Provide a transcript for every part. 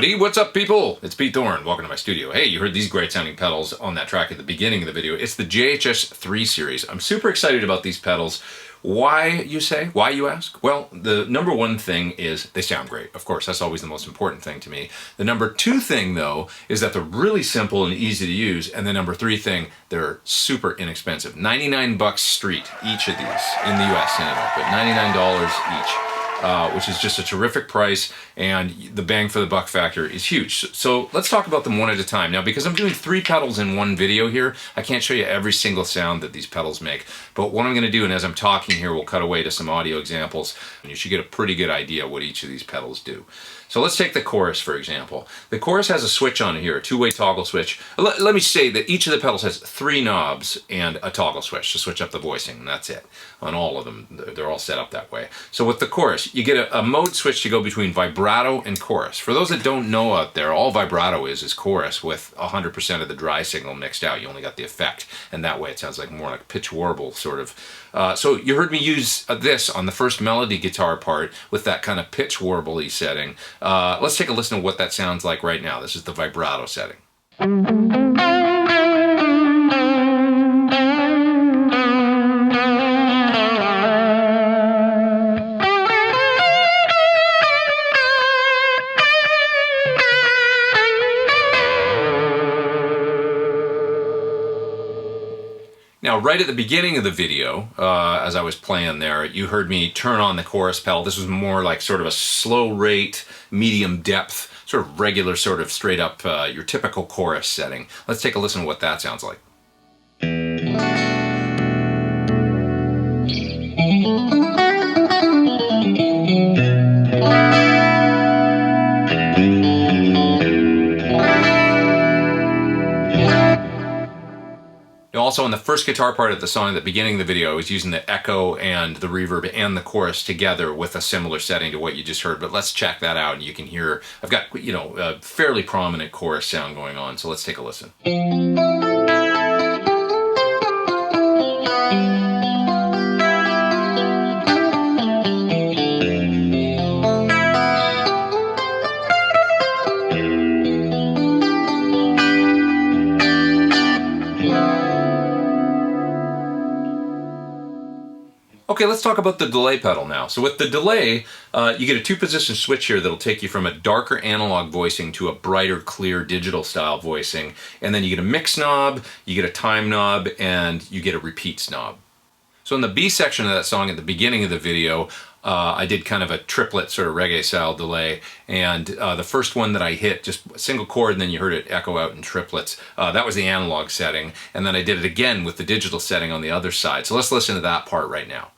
everybody. What's up, people? It's Pete Thorn. Welcome to my studio. Hey, you heard these great sounding pedals on that track at the beginning of the video. It's the JHS 3 series. I'm super excited about these pedals. Why, you say? Why, you ask? Well, the number one thing is they sound great. Of course, that's always the most important thing to me. The number two thing, though, is that they're really simple and easy to use. And the number three thing, they're super inexpensive. 99 bucks street, each of these, in the US anyway, but $99 each. Which is just a terrific price, and the bang for the buck factor is huge. So let's talk about them one at a time. Now, because I'm doing 3 pedals in one video here, I can't show you every single sound that these pedals make. But what I'm going to do, and as I'm talking here, we'll cut away to some audio examples, and you should get a pretty good idea what each of these pedals do. So let's take the chorus, for example. The chorus has a switch on it here, a 2-way toggle switch. Let me say that each of the pedals has 3 knobs and a toggle switch to switch up the voicing, and that's it. On all of them, they're all set up that way. So with the chorus, you get a mode switch to go between vibrato and chorus. For those that don't know out there, all vibrato is chorus with 100% of the dry signal mixed out. You only got the effect, and that way it sounds like more like pitch warble, sort of. So you heard me use this on the first melody guitar part with that kind of pitch warble-y setting. Let's take a listen to what that sounds like right now. This is the vibrato setting. Now, right at the beginning of the video, as I was playing there, you heard me turn on the chorus pedal. This was more like sort of a slow rate, medium depth, sort of regular, sort of straight up, your typical chorus setting. Let's take a listen to what that sounds like. Also, in the first guitar part of the song at the beginning of the video, I was using the echo and the reverb and the chorus together with a similar setting to what you just heard. But let's check that out, and you can hear I've got, you know, a fairly prominent chorus sound going on. So let's take a listen. Okay, let's talk about the delay pedal now. So with the delay, you get a 2-position switch here that'll take you from a darker analog voicing to a brighter, clear digital style voicing. And then you get a mix knob, you get a time knob, and you get a repeats knob. So in the B section of that song at the beginning of the video, I did kind of a triplet sort of reggae style delay, and the first one that I hit, just a single chord, and then you heard it echo out in triplets. That was the analog setting, and then I did it again with the digital setting on the other side. So let's listen to that part right now.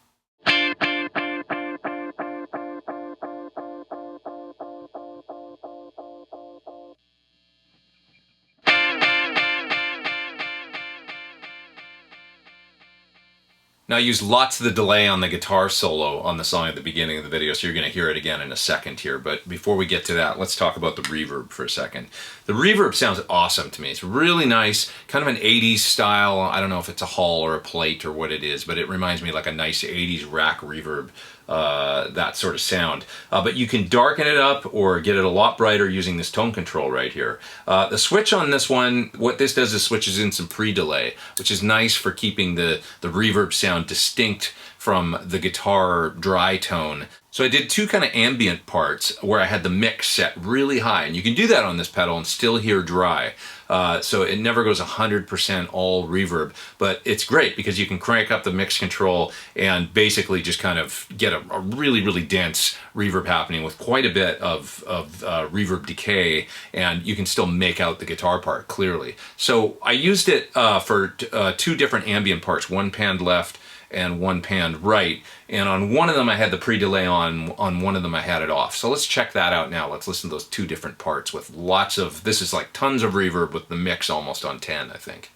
Now, I used lots of the delay on the guitar solo on the song at the beginning of the video, so you're going to hear it again in a second here. But before we get to that, let's talk about the reverb for a second. The reverb sounds awesome to me. It's really nice, kind of an 80s style. I don't know if it's a Hall or a Plate or what it is, but it reminds me like a nice 80s rack reverb, that sort of sound. But you can darken it up or get it a lot brighter using this tone control right here. The switch on this one, what this does is switches in some pre-delay, which is nice for keeping the reverb sound distinct from the guitar dry tone. So I did 2 kind of ambient parts where I had the mix set really high, and you can do that on this pedal and still hear dry. So it never goes 100% all reverb, but it's great because you can crank up the mix control and basically just kind of get a really, really dense reverb happening with quite a bit of reverb decay, and you can still make out the guitar part clearly. So I used it for 2 different ambient parts, one panned left and one panned right, and on one of them I had the pre-delay on one of them I had it off. So let's check that out now. Let's listen to those 2 different parts with lots of, this is like tons of reverb with the mix almost on 10, I think.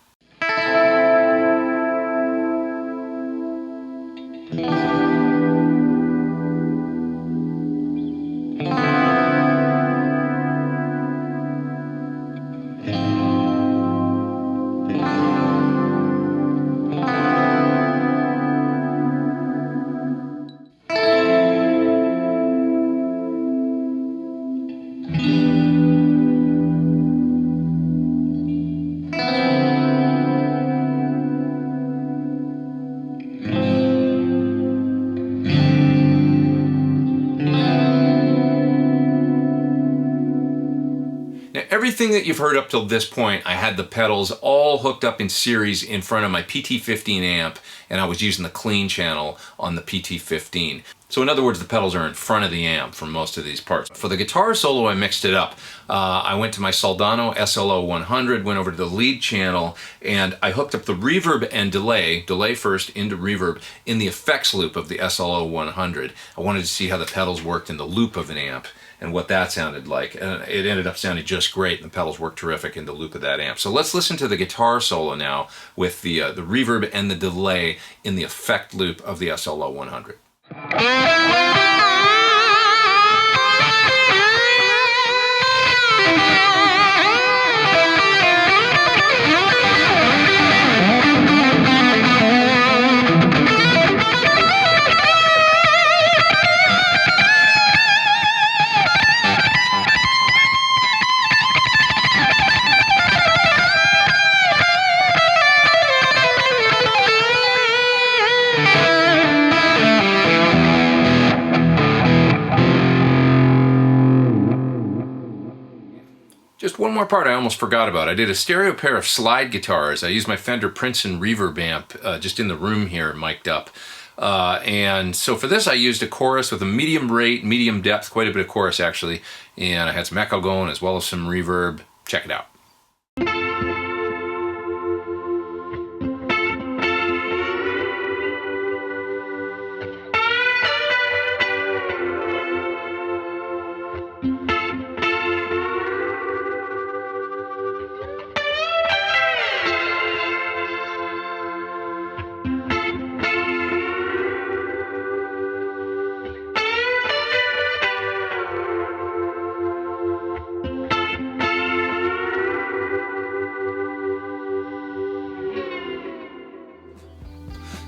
everything that you've heard up till this point, I had the pedals all hooked up in series in front of my PT15 amp, and I was using the clean channel on the PT15. So in other words, the pedals are in front of the amp for most of these parts. For the guitar solo, I mixed it up. I went to my Soldano SLO 100, went over to the lead channel, and I hooked up the reverb and delay first into reverb, in the effects loop of the SLO 100. I wanted to see how the pedals worked in the loop of an amp and what that sounded like. And it ended up sounding just great, and the pedals worked terrific in the loop of that amp. So let's listen to the guitar solo now with the reverb and the delay in the effect loop of the SLO 100. Just one more part I almost forgot about. I did a stereo pair of slide guitars. I used my Fender Princeton reverb amp just in the room here, mic'd up. And so for this I used a chorus with a medium rate, medium depth, quite a bit of chorus actually. And I had some echo going as well as some reverb. Check it out.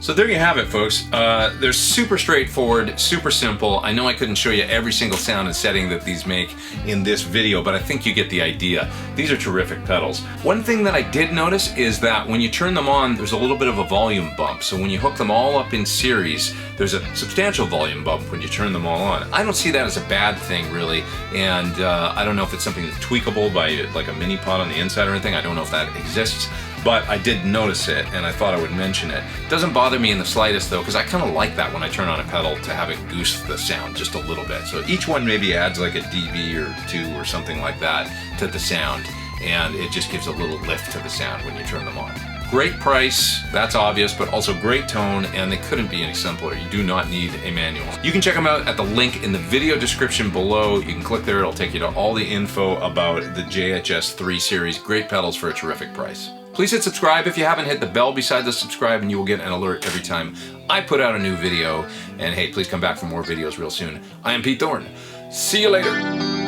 So there you have it, folks. They're super straightforward, super simple. I know I couldn't show you every single sound and setting that these make in this video, but I think you get the idea. These are terrific pedals. One thing that I did notice is that when you turn them on, there's a little bit of a volume bump. So when you hook them all up in series, there's a substantial volume bump when you turn them all on. I don't see that as a bad thing, really, and I don't know if it's something that's tweakable by like a mini pot on the inside or anything. I don't know if that exists. But I did notice it, and I thought I would mention it. It doesn't bother me in the slightest, though, because I kind of like that when I turn on a pedal to have it goose the sound just a little bit. So each one maybe adds like a dB or 2 or something like that to the sound, and it just gives a little lift to the sound when you turn them on. Great price, that's obvious, but also great tone, and they couldn't be any simpler. You do not need a manual. You can check them out at the link in the video description below. You can click there, it'll take you to all the info about the JHS 3 series. Great pedals for a terrific price. Please hit subscribe if you haven't. Hit the bell beside the subscribe and you will get an alert every time I put out a new video. And hey, please come back for more videos real soon. I am Pete Thorn. See you later.